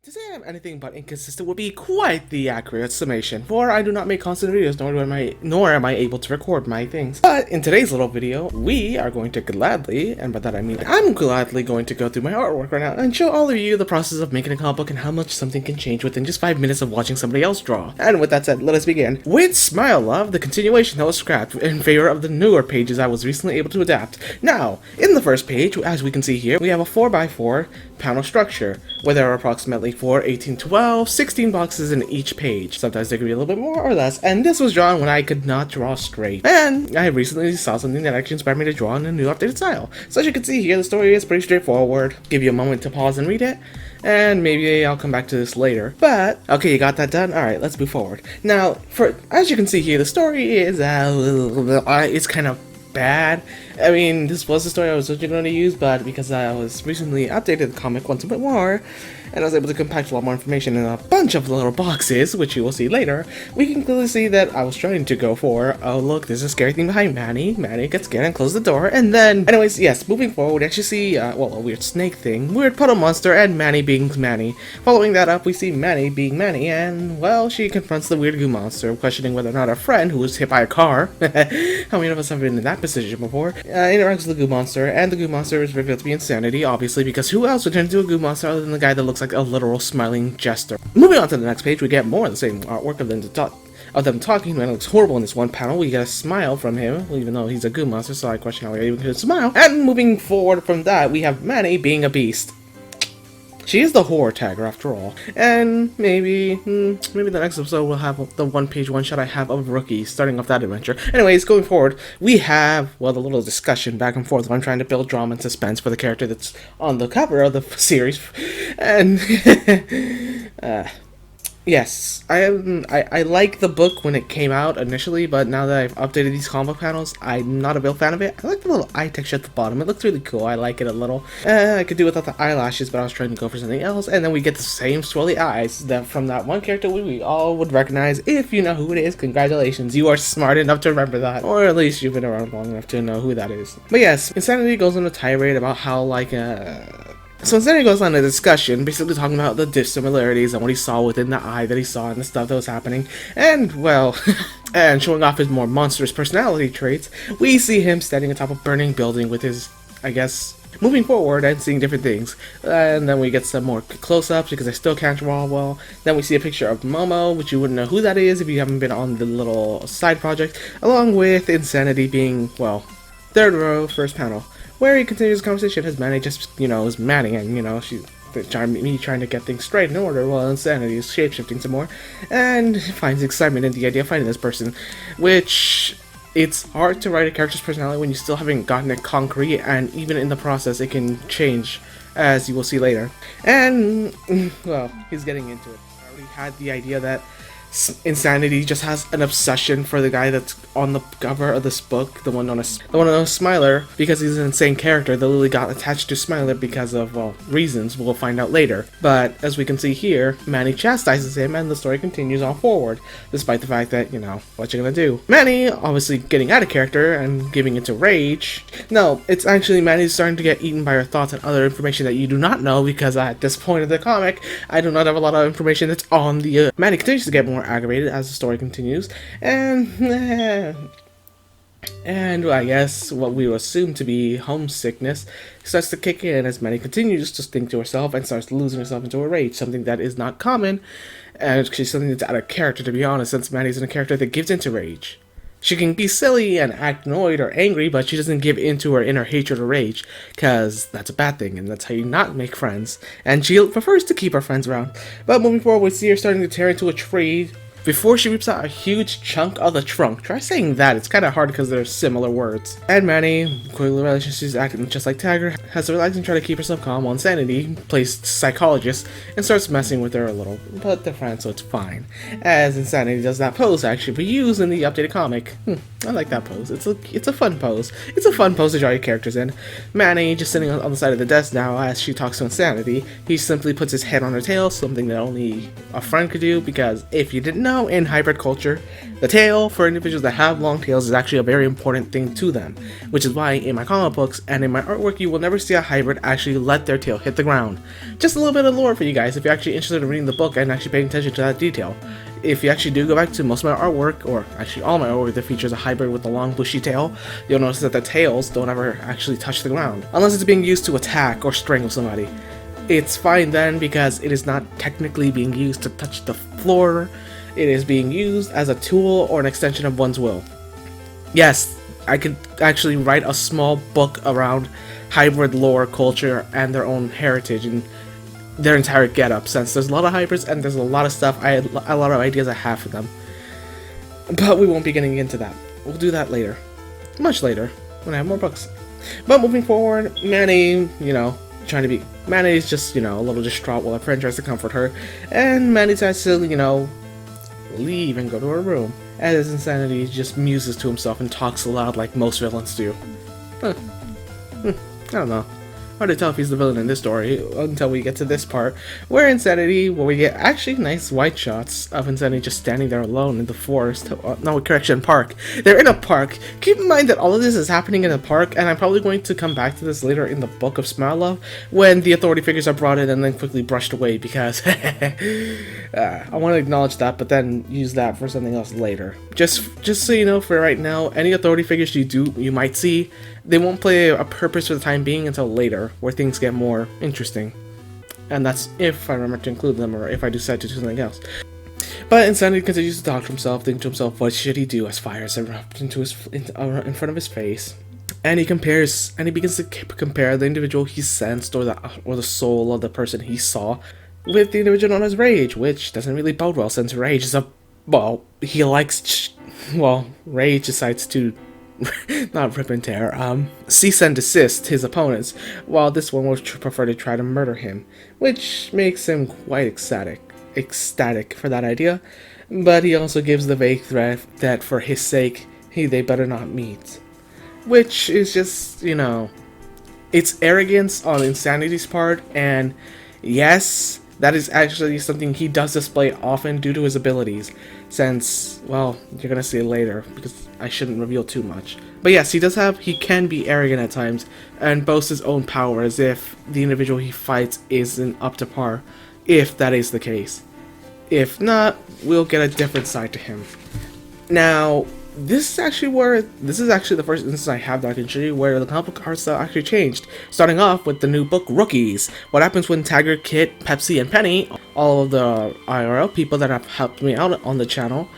To say I'm anything but inconsistent would be quite the accurate summation, for I do not make constant videos, nor am I able to record my things. But in today's little video, we are going to gladly, and by that I mean I'm gladly going to go through my artwork right now and show all of you the process of making a comic book and how much something can change within just 5 minutes of watching somebody else draw. And with that said, let us begin with Smile Love, the continuation that was scrapped in favor of the newer pages I was recently able to adapt. Now, in the first page, as we can see here, we have a 4x4 panel structure, where there are approximately 4, 18, 12, 16 boxes in each page. Sometimes there could be a little bit more or less, and this was drawn when I could not draw straight. And I recently saw something that actually inspired me to draw in a new updated style. So as you can see here, the story is pretty straightforward. Give you a moment to pause and read it, and maybe I'll come back to this later. But, okay, you got that done? Alright, let's move forward. Now, as you can see here, the story is, it's kind of bad. I mean, this was the story I was originally going to use, but because I was recently updated the comic once a bit more, and I was able to compact a lot more information in a bunch of little boxes, which you will see later, we can clearly see that I was trying to go for, oh look, there's a scary thing behind Manny. Manny gets scared and closes the door, and then, anyways, yes, moving forward, we actually see, a weird snake thing, weird puddle monster, and Manny being Manny. Following that up, we see Manny being Manny, and, well, she confronts the weird goo monster, questioning whether or not her friend, who was hit by a car, how many of us have been in that position before, interacts with the goo monster, and the goo monster is revealed to be Insanity, obviously, because who else would turn into a goo monster other than the guy that looks like a literal smiling jester. Moving on to the next page, we get more of the same artwork of them talking. Man, it looks horrible in this one panel. We get a smile from him, even though he's a goo monster, so I question how he even could smile. And moving forward from that, we have Manny being a beast. She is the horror tagger after all. And maybe the next episode will have the one-page one-shot I have of Rookie, starting off that adventure. Anyways, going forward, we have, well, the little discussion back and forth when I'm trying to build drama and suspense for the character that's on the cover of the series. And, yes, I like the book when it came out initially, but now that I've updated these comic panels, I'm not a real fan of it. I like the little eye texture at the bottom. It looks really cool. I like it a little. I could do without the eyelashes, but I was trying to go for something else. And then we get the same swirly eyes that from that one character we all would recognize. If you know who it is, congratulations. You are smart enough to remember that. Or at least you've been around long enough to know who that is. But yes, Insanity goes on a tirade about how, like, So instead he goes on a discussion, basically talking about the dissimilarities and what he saw within the eye that he saw and the stuff that was happening, and, well, and showing off his more monstrous personality traits. We see him standing atop a burning building with his, I guess, moving forward and seeing different things. And then we get some more close-ups because I still can't draw well. Then we see a picture of Momo, which you wouldn't know who that is if you haven't been on the little side project, along with Insanity being, well, third row, first panel, where he continues the conversation as Manny just, is Manny, and, she's trying to get things straight in order while Insanity is shapeshifting some more, and finds excitement in the idea of finding this person, which, it's hard to write a character's personality when you still haven't gotten it concrete, and even in the process it can change, as you will see later. And, well, he's getting into it. I already had the idea that Insanity just has an obsession for the guy that's on the cover of this book, the one known as Smiler, because he's an insane character that Lily got attached to Smiler because of, well, reasons we'll find out later. But as we can see here, Manny chastises him and the story continues on forward, despite the fact that, what you gonna do? Manny, obviously getting out of character and giving into rage. No, it's actually Manny's starting to get eaten by her thoughts and other information that you do not know, because at this point of the comic, I do not have a lot of information that's on the Manny continues to get more aggravated as the story continues, and I guess what we assume to be homesickness starts to kick in as Manny continues to think to herself and starts losing herself into a rage, something that is not common, and she's something that's out of character, to be honest, since Manny's in a character that gives into rage. She can be silly and act annoyed or angry, but she doesn't give into her inner hatred or rage, because that's a bad thing, and that's how you not make friends. And she prefers to keep her friends around. But moving forward, we see her starting to tear into a tree before she rips out a huge chunk of the trunk. Try saying that, it's kind of hard because they're similar words. And Manny, quickly realizes she's acting just like Tagger, has to relax and try to keep herself calm while Insanity plays psychologist and starts messing with her a little, but they're friends so it's fine. As Insanity does that pose actually be used in the updated comic. I like that pose. It's a fun pose. It's a fun pose to draw your characters in. Manny just sitting on the side of the desk now as she talks to Insanity. He simply puts his head on her tail, something that only a friend could do, because if you didn't know, in hybrid culture, the tail for individuals that have long tails is actually a very important thing to them, which is why in my comic books and in my artwork you will never see a hybrid actually let their tail hit the ground. Just a little bit of lore for you guys if you're actually interested in reading the book and actually paying attention to that detail. If you actually do go back to most of my artwork, or actually all my artwork that features a hybrid with a long bushy tail, you'll notice that the tails don't ever actually touch the ground, unless it's being used to attack or strangle somebody. It's fine then because it is not technically being used to touch the floor, it is being used as a tool or an extension of one's will. Yes, I could actually write a small book around hybrid lore, culture, and their own heritage, and their entire getup, since there's a lot of hybrids and there's a lot of stuff, a lot of ideas I have for them. But we won't be getting into that. We'll do that later. Much later, when I have more books. But moving forward, Manny, Manny's just, a little distraught while her friend tries to comfort her, and Manny tries to, leave and go to her room, as Insanity just muses to himself and talks aloud like most villains do. I don't know. Hard to tell if he's the villain in this story until we get to this part, where we get actually nice wide shots of Insanity just standing there alone in the forest. Park. They're in a park. Keep in mind that all of this is happening in a park, and I'm probably going to come back to this later in the Book of Smile Love, when the authority figures are brought in and then quickly brushed away, because I want to acknowledge that, but then use that for something else later. Just so you know, for right now, any authority figures you might see, they won't play a purpose for the time being until later, where things get more interesting. And that's if I remember to include them, or if I decide to do something else. But Insanity continues to talk to himself, think to himself, what should he do as fires erupt in front of his face? And he begins to compare the individual he sensed, or the soul of the person he saw, with the individual known as Rage, which doesn't really bode well, since Rage is Rage decides to not rip and tear, cease and desist his opponents, while this one would prefer to try to murder him, which makes him quite ecstatic for that idea, but he also gives the vague threat that for his sake, they better not meet. Which is just, it's arrogance on Insanity's part, and yes, that is actually something he does display often due to his abilities, since, well, you're gonna see it later, because I shouldn't reveal too much. But yes, he can be arrogant at times, and boast his own power as if the individual he fights isn't up to par, if that is the case. If not, we'll get a different side to him. Now, this is actually the first instance I have that I can show you where the comic book art style actually changed. Starting off with the new book, Rookies. What happens when Tiger, Kit, Pepsi, and Penny, all of the IRL people that have helped me out on the channel,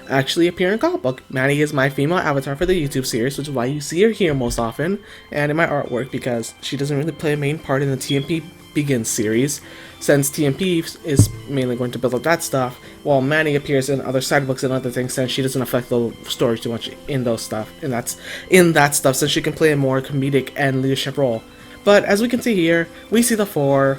actually appear in a comic book. Manny is my female avatar for the YouTube series, which is why you see her here most often, and in my artwork, because she doesn't really play a main part in the TMP Begins series, since TMP is mainly going to build up that stuff, while Manny appears in other side books and other things, since she doesn't affect the story too much in those stuff, and that's in that stuff, since she can play a more comedic and leadership role. But as we can see here, we see the four,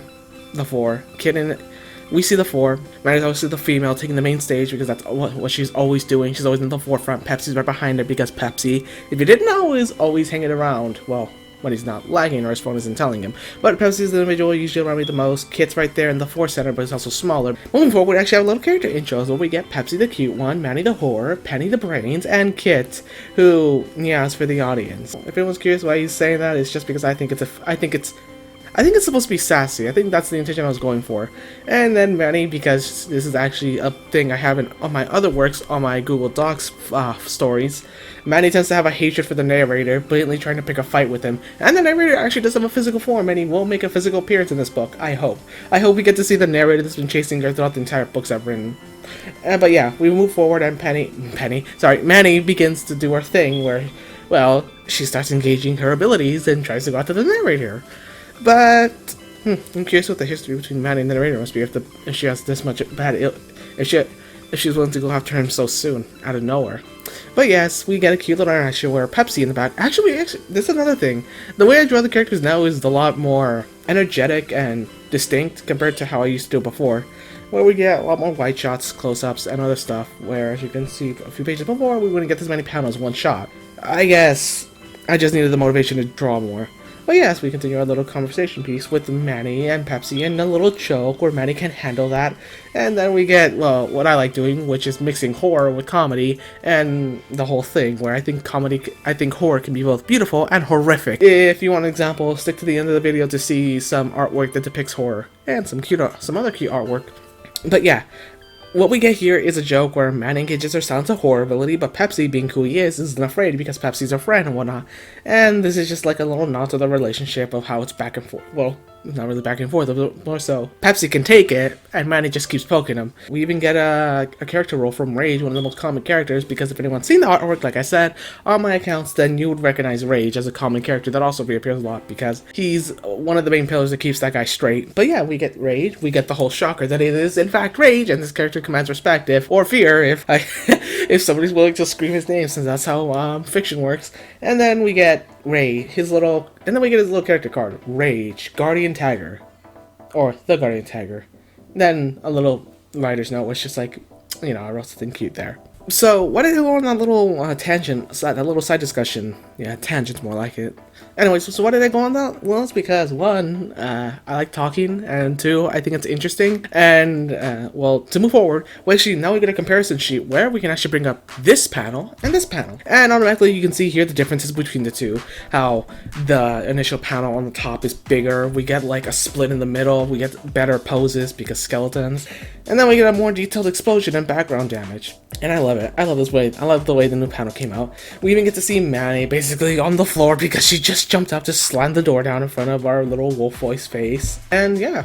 we see the four. Manny's obviously the female taking the main stage because that's what she's always doing. She's always in the forefront. Pepsi's right behind her because Pepsi, if you didn't know, is always hanging around. Well, when he's not lagging or his phone isn't telling him. But Pepsi's the individual usually around me the most. Kit's right there in the center, but it's also smaller. Moving forward, we actually have little character intros where we get Pepsi the cute one, Manny the whore, Penny the brains, and Kit, who meows for the audience. If anyone's curious why he's saying that, it's just because I think it's supposed to be sassy. I think that's the intention I was going for. And then Manny, because this is actually a thing I have on my other works, on my Google Docs stories. Manny tends to have a hatred for the narrator, blatantly trying to pick a fight with him. And the narrator actually does have a physical form, and he will make a physical appearance in this book, I hope. I hope we get to see the narrator that's been chasing her throughout the entire books I've written. But yeah, we move forward, and Manny begins to do her thing where, well, she starts engaging her abilities and tries to go after the narrator. But I'm curious what the history between Manny and the narrator must be if she has this much if she's willing to go after him so soon out of nowhere. But yes, we get a cute little interaction where Pepsi in the back. Actually, this is another thing. The way I draw the characters now is a lot more energetic and distinct compared to how I used to do it before, where we get a lot more wide shots, close-ups, and other stuff, where, as you can see a few pages before, we wouldn't get this many panels one shot. I guess I just needed the motivation to draw more. But yes, we continue our little conversation piece with Manny and Pepsi and a little joke where Manny can handle that. And then we get, well, what I like doing, which is mixing horror with comedy and the whole thing, where I think horror can be both beautiful and horrific. If you want an example, stick to the end of the video to see some artwork that depicts horror and some other cute artwork. But yeah, what we get here is a joke where Manny engages her sense of horror ability, but Pepsi, being who he is, isn't afraid because Pepsi's her friend and whatnot. And this is just like a little nod to the relationship of how it's back and forth. Well, not really back and forth, but more so. Pepsi can take it, and Manny just keeps poking him. We even get a character role from Rage, one of the most common characters, because if anyone's seen the artwork, like I said, on my accounts, then you would recognize Rage as a common character that also reappears a lot, because he's one of the main pillars that keeps that guy straight. But yeah, we get Rage, we get the whole shocker that it is, in fact, Rage, and this character commands respect, or fear, if somebody's willing to scream his name, since that's how fiction works. And then we get his little character card, Rage, Guardian Tagger, or the Guardian Tagger. Then a little writer's note, which just like, I wrote something cute there. So, why did I go on that little tangent, that little side discussion? Yeah, tangent's more like it. Anyways, so why did I go on that? Well, it's because, one, I like talking, and two, I think it's interesting, and, well, to move forward, well, actually, now we get a comparison sheet where we can actually bring up this panel, and automatically you can see here the differences between the two, how the initial panel on the top is bigger, we get, like, a split in the middle, we get better poses because skeletons, and then we get a more detailed explosion and background damage, and I love it. I love the way the new panel came out. We even get to see Manny basically on the floor because she just jumped up to slam the door down in front of our little wolf voice face. And yeah,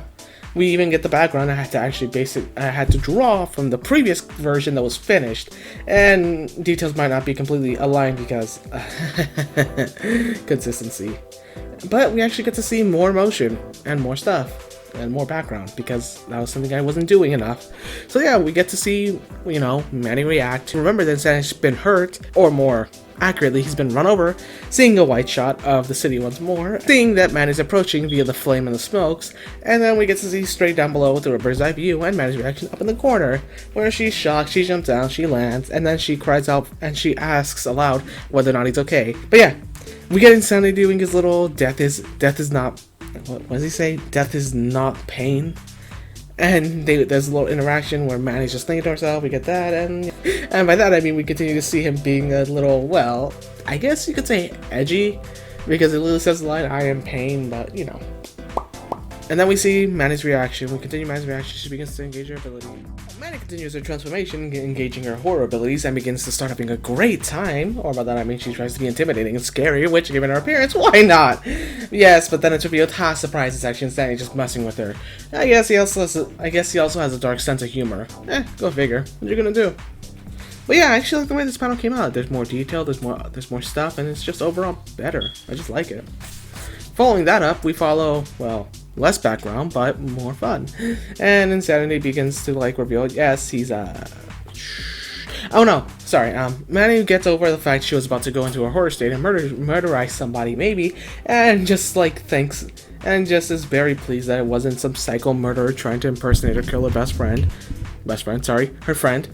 we even get the background I had to draw from the previous version that was finished. And details might not be completely aligned because consistency. But we actually get to see more motion and more stuff. And more background, because that was something I wasn't doing enough. So yeah, we get to see, Manny react. Remember that Sandy's been hurt, or more accurately, he's been run over, seeing a wide shot of the city once more, seeing that Manny's approaching via the flame and the smokes, and then we get to see straight down below through a bird's eye view and Manny's reaction up in the corner, where she's shocked, she jumps down, she lands, and then she cries out and she asks aloud whether or not he's okay. But yeah, we get Insanity doing his little death is not, what does he say? Death is not pain. And there's a little interaction where Manny's just thinking to herself, we get that, and by that I mean we continue to see him being a little, well, I guess you could say edgy, because it literally says the line, I am pain, but And then we see Manny's reaction. We continue Manny's reaction. She begins to engage her ability. Manny continues her transformation, engaging her horror abilities, and begins to start having a great time. Or by that I mean she tries to be intimidating and scary, which, given her appearance, why not? Yes, but then it's revealed how surprised is actually Insanity just messing with her. I guess he also has a dark sense of humor. Go figure. What you gonna do? But yeah, I actually like the way this panel came out. There's more detail, there's more stuff, and it's just overall better. I just like it. Following that up, we follow, well, less background, but more fun. And Insanity begins to, reveal, yes, he's, oh no, sorry, Manny gets over the fact she was about to go into a horror state and murderize somebody, maybe, and just, thinks, and just is very pleased that it wasn't some psycho murderer trying to impersonate or kill her her friend.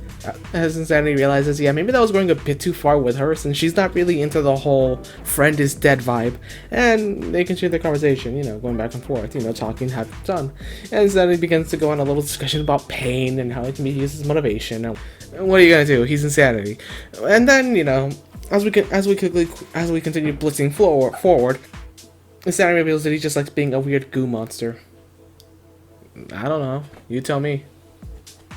As Insanity realizes, yeah, maybe that was going a bit too far with her, since she's not really into the whole friend is dead vibe. And they continue their conversation, going back and forth, talking, have fun. And Insanity begins to go on a little discussion about pain and how it can be used as motivation. And what are you gonna do? He's Insanity. And then, as we continue blitzing forward, Insanity reveals that he just likes being a weird goo monster. I don't know. You tell me.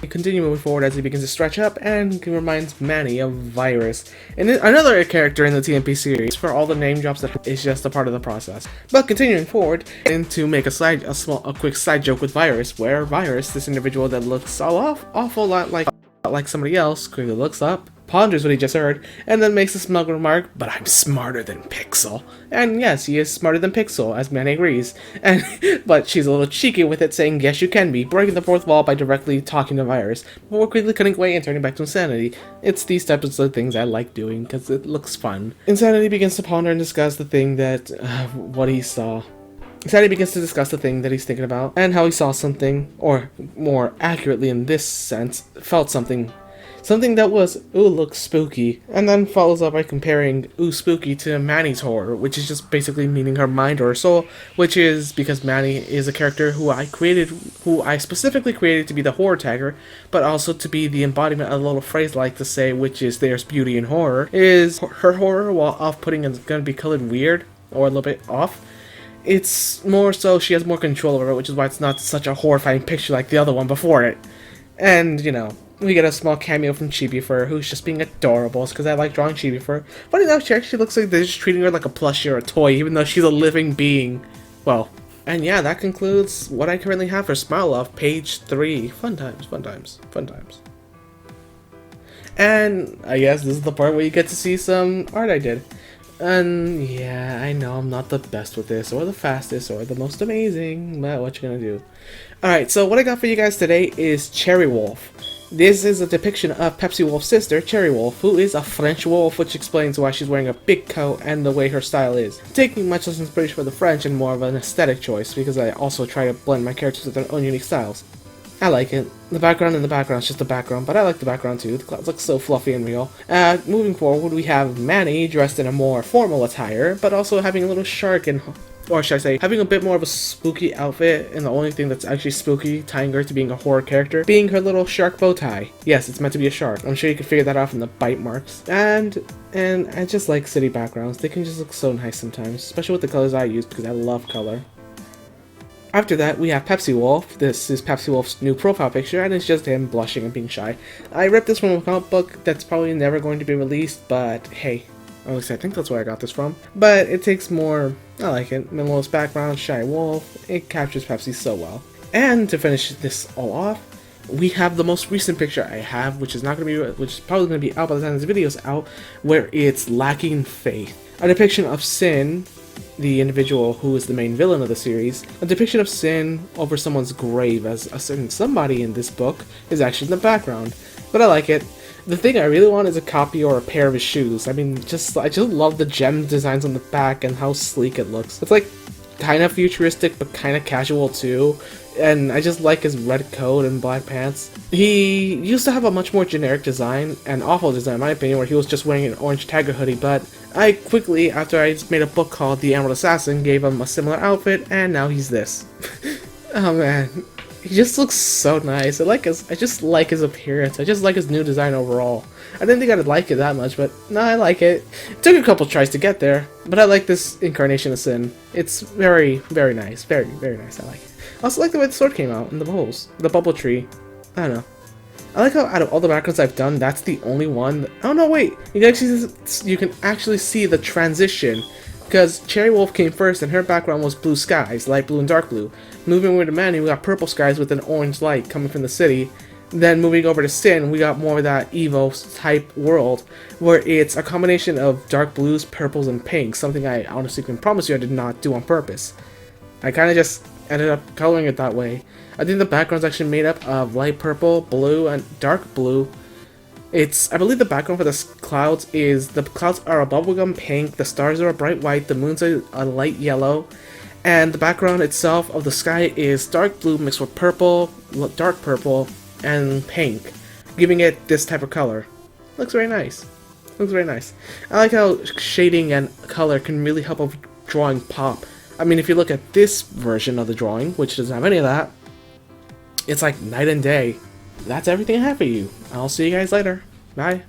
We continue moving forward as he begins to stretch up and reminds Manny of Virus, and another character in the TMP series. For all the name drops, that is just a part of the process. But continuing forward, and to make a quick side joke with Virus, where Virus, this individual that looks awful lot like somebody else, quickly looks up, ponders what he just heard, and then makes a smug remark, but I'm smarter than Pixel. And yes, he is smarter than Pixel, as Manny agrees. But she's a little cheeky with it, saying yes you can be, breaking the fourth wall by directly talking to Virus, before quickly cutting away and turning back to Insanity. It's these types of things I like doing, because it looks fun. Insanity begins to ponder and discuss the thing that, what he saw. Sadie begins to discuss the thing that he's thinking about and how he saw something, or more accurately in this sense, felt something. Something that was, ooh, looks spooky, and then follows up by comparing ooh, spooky to Manny's horror, which is just basically meaning her mind or her soul, which is because Manny is a character who I specifically created to be the horror tagger, but also to be the embodiment of a little phrase I like to say, which is there's beauty in horror, is her horror, while off-putting and gonna be colored weird, or a little bit off. It's more so she has more control over it, which is why it's not such a horrifying picture like the other one before it. And, you know, we get a small cameo from Chibi Fur, who's just being adorable, because I like drawing Chibi Fur. Funny enough, she actually looks like they're just treating her like a plushie or a toy, even though she's a living being. Well, and yeah, that concludes what I currently have for Smile Love, page 3. Fun times, fun times, fun times. And I guess this is the part where you get to see some art I did. And yeah, I know I'm not the best with this, or the fastest, or the most amazing, but what you gonna do? Alright, so what I got for you guys today is Cherry Wolf. This is a depiction of Pepsi Wolf's sister, Cherry Wolf, who is a French wolf, which explains why she's wearing a big coat and the way her style is. Taking much less inspiration for the French and more of an aesthetic choice, because I also try to blend my characters with their own unique styles. I like it. The background in the background is just the background, but I like the background too. The clouds look so fluffy and real. Moving forward, we have Manny dressed in a more formal attire, but also having a little shark and, or should I say, having a bit more of a spooky outfit, and the only thing that's actually spooky, tying her to being a horror character, being her little shark bow tie. Yes, it's meant to be a shark. I'm sure you can figure that out from the bite marks. And I just like city backgrounds. They can just look so nice sometimes, especially with the colors I use, because I love color. After that, we have Pepsi Wolf. This is Pepsi Wolf's new profile picture, and it's just him blushing and being shy. I ripped this from a comic book that's probably never going to be released, but hey, at least I think that's where I got this from. But it takes more, I like it, minimalist background, shy wolf, it captures Pepsi so well. And to finish this all off, we have the most recent picture I have, which is probably going to be out by the time this video is out, where it's Lacking Faith. A depiction of Sin, the individual who is the main villain of the series, a depiction of Sin over someone's grave, as a certain somebody in this book is actually in the background. But I like it. The thing I really want is a copy or a pair of his shoes. I mean, I just love the gem designs on the back and how sleek it looks. It's like kind of futuristic but kind of casual too. And I just like his red coat and black pants. He used to have a much more generic design, and awful design in my opinion, where he was just wearing an orange Tiger hoodie, but I quickly, after I made a book called The Emerald Assassin, gave him a similar outfit, and now he's this. Oh man, he just looks so nice. I just like his appearance. I just like his new design overall. I didn't think I'd like it that much, but no, I like it. It took a couple tries to get there, but I like this incarnation of Sin. It's very, very nice. Very, very nice. I like it. I also like the way the sword came out and the bubbles. The bubble tree. I don't know. I like how out of all the backgrounds I've done, that's the only one. Oh no, wait. You can actually see the transition. Because Cherry Wolf came first and her background was blue skies, light blue and dark blue. Moving over to Manny, we got purple skies with an orange light coming from the city. Then moving over to Sin, we got more of that Evo type world, where it's a combination of dark blues, purples, and pinks, something I honestly can promise you I did not do on purpose. I kind of just ended up coloring it that way. I think the background's actually made up of light purple, blue, and dark blue. I believe the background for the clouds are a bubblegum pink, the stars are a bright white, the moon's a light yellow, and the background itself of the sky is dark blue mixed with purple, dark purple, and pink, giving it this type of color. Looks very nice. Looks very nice. I like how shading and color can really help a drawing pop. I mean, if you look at this version of the drawing, which doesn't have any of that, it's like night and day. That's everything I have for you. I'll see you guys later. Bye.